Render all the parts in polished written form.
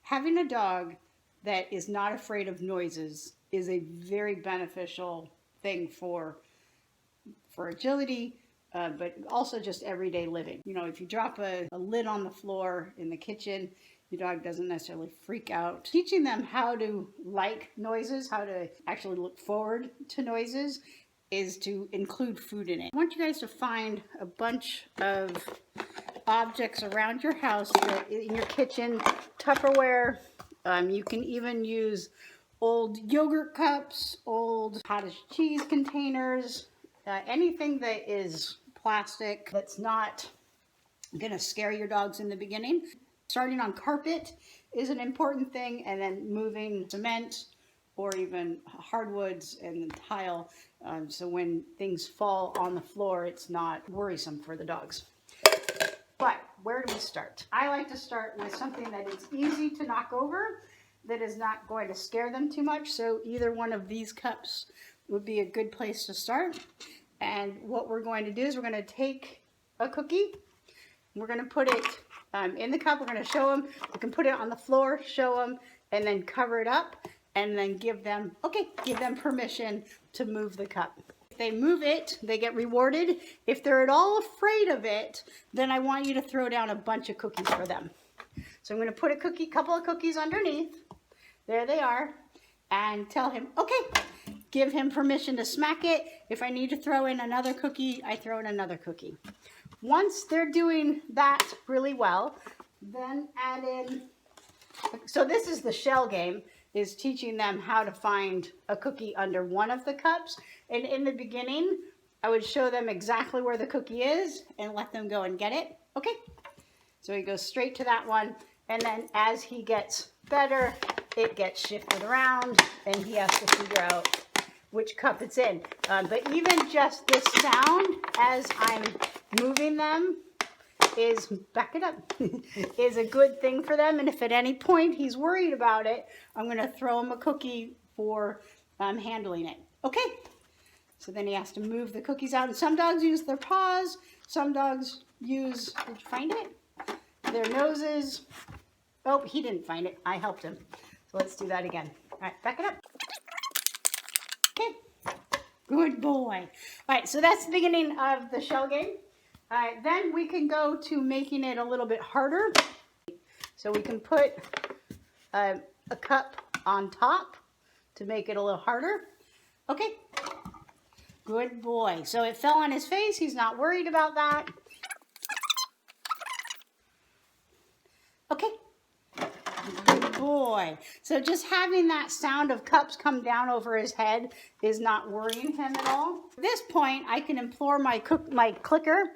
Having a dog that is not afraid of noises is a very beneficial thing for agility, but also just everyday living. You know, if you drop a lid on the floor in the kitchen, your dog doesn't necessarily freak out. Teaching them how to like noises, how to actually look forward to noises, is to include food in it. I want you guys to find a bunch of objects around your house, in your kitchen, Tupperware. You can even use old yogurt cups, old cottage cheese containers, anything that is plastic that's not going to scare your dogs in the beginning. Starting on carpet is an important thing, and then moving cement or even hardwoods and tile, so when things fall on the floor, it's not worrisome for the dogs. But where do we start? I like to start with something that is easy to knock over, that is not going to scare them too much. So either one of these cups would be a good place to start. And what we're going to do is we're going to take a cookie, we're going to put it in the cup, we're going to show them, we can put it on the floor, show them, and then cover it up, and then give them permission to move the cup. If they move it, they get rewarded. If they're at all afraid of it, then I want you to throw down a bunch of cookies for them. So I'm going to put a couple of cookies underneath. There they are. And tell him, okay, give him permission to smack it. If I need to throw in another cookie, I throw in another cookie. Once they're doing that really well, then add in, so this is the shell game, is teaching them how to find a cookie under one of the cups. And in the beginning, I would show them exactly where the cookie is and let them go and get it. Okay, so he goes straight to that one. And then as he gets better, it gets shifted around and he has to figure out which cup it's in. But even just this sound as I'm moving them is, back it up, is a good thing for them. And if at any point he's worried about it, I'm going to throw him a cookie for handling it. Okay, so then he has to move the cookies out. And some dogs use their paws, some dogs use, did you find it? Their noses. Oh, he didn't find it. I helped him. So let's do that again. All right, back it up. Okay, good boy. All right, so that's the beginning of the shell game. Then we can go to making it a little bit harder. So we can put a cup on top to make it a little harder. Okay, good boy. So it fell on his face. He's not worried about that. Okay, good boy. So just having that sound of cups come down over his head is not worrying him at all. At this point, I can implore my clicker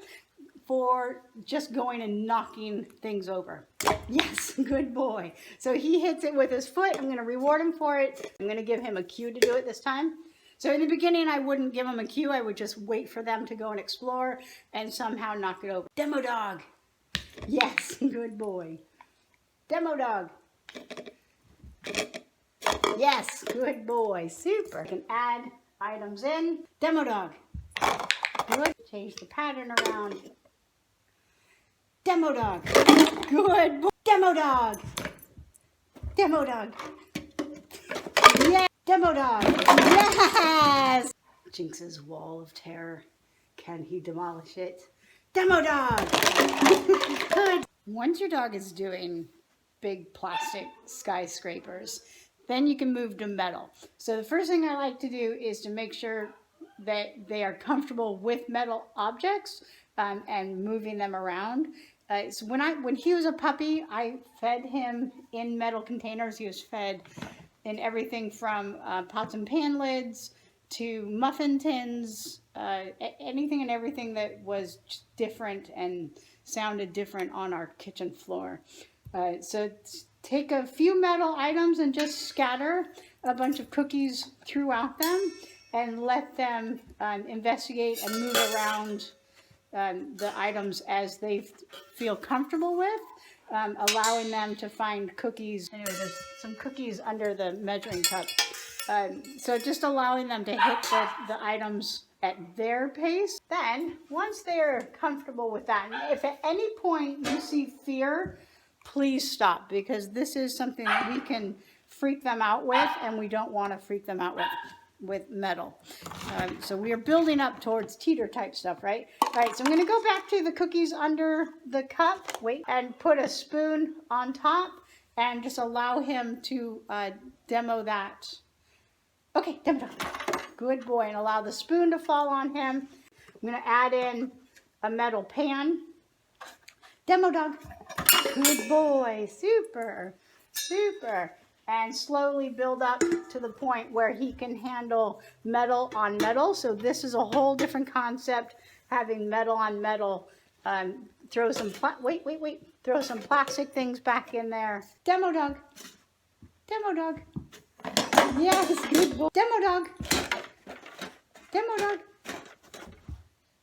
for just going and knocking things over. Yes, good boy. So he hits it with his foot. I'm going to reward him for it. I'm going to give him a cue to do it this time. So in the beginning, I wouldn't give him a cue. I would just wait for them to go and explore and somehow knock it over. Demo dog. Yes, good boy. Demo dog. Yes, good boy. Super. I can add items in. Demo dog. Good. Change the pattern around. Demo dog. Good boy. Demo dog. Demo dog. Yeah. Demo dog. Yes. Jinx's wall of terror. Can he demolish it? Demo dog. Good. Once your dog is doing big plastic skyscrapers, then you can move to metal. So the first thing I like to do is to make sure that they are comfortable with metal objects and moving them around. So when he was a puppy, I fed him in metal containers. He was fed in everything from pots and pan lids to muffin tins, anything and everything that was different and sounded different on our kitchen floor. So take a few metal items and just scatter a bunch of cookies throughout them and let them investigate and move around the items as they feel comfortable with, allowing them to find cookies. Anyway, there's some cookies under the measuring cup. So just allowing them to hit the items at their pace. Then, once they're comfortable with that, if at any point you see fear please stop, because this is something that we can freak them out with, and we don't want to freak them out with metal. So we are building up towards Teeter type stuff, right? All right, so I'm going to go back to the cookies under the cup, wait, and put a spoon on top and just allow him to demo that. Okay, demo. Good boy, and allow the spoon to fall on him. I'm going to add in a metal pan. Demo dog. Good boy. Super. Super. And slowly build up to the point where he can handle metal on metal. So this is a whole different concept, having metal on metal. Throw some, throw some plastic things back in there. Demo dog. Demo dog. Yes, good boy. Demo dog. Demo dog.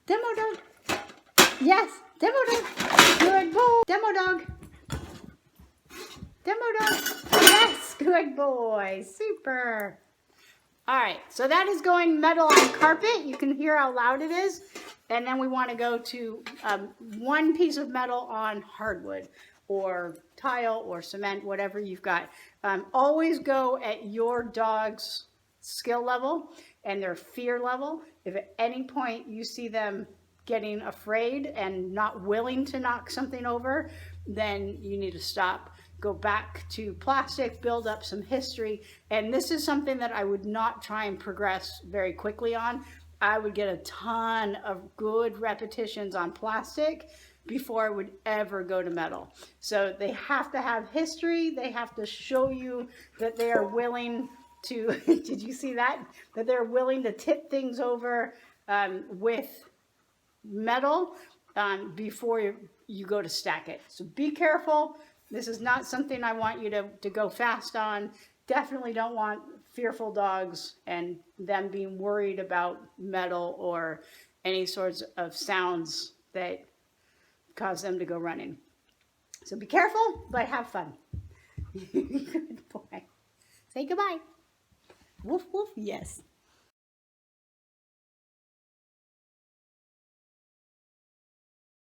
Demo dog. Yes, demo dog. Good boy. Demo dog. Demo dog. Yes, good boy. Super. All right, so that is going metal on carpet. You can hear how loud it is. And then we want to go to one piece of metal on hardwood or tile or cement, whatever you've got. Always go at your dog's skill level and their fear level. If at any point you see them getting afraid and not willing to knock something over, then you need to stop. Go back to plastic, build up some history. And this is something that I would not try and progress very quickly on. I would get a ton of good repetitions on plastic before I would ever go to metal. So they have to have history. They have to show you that they are willing to, did you see that? That they're willing to tip things over with metal before you go to stack it. So be careful. This is not something I want you to go fast on. Definitely don't want fearful dogs and them being worried about metal or any sorts of sounds that cause them to go running. So be careful, but have fun. Good boy. Say goodbye. Woof, woof, yes.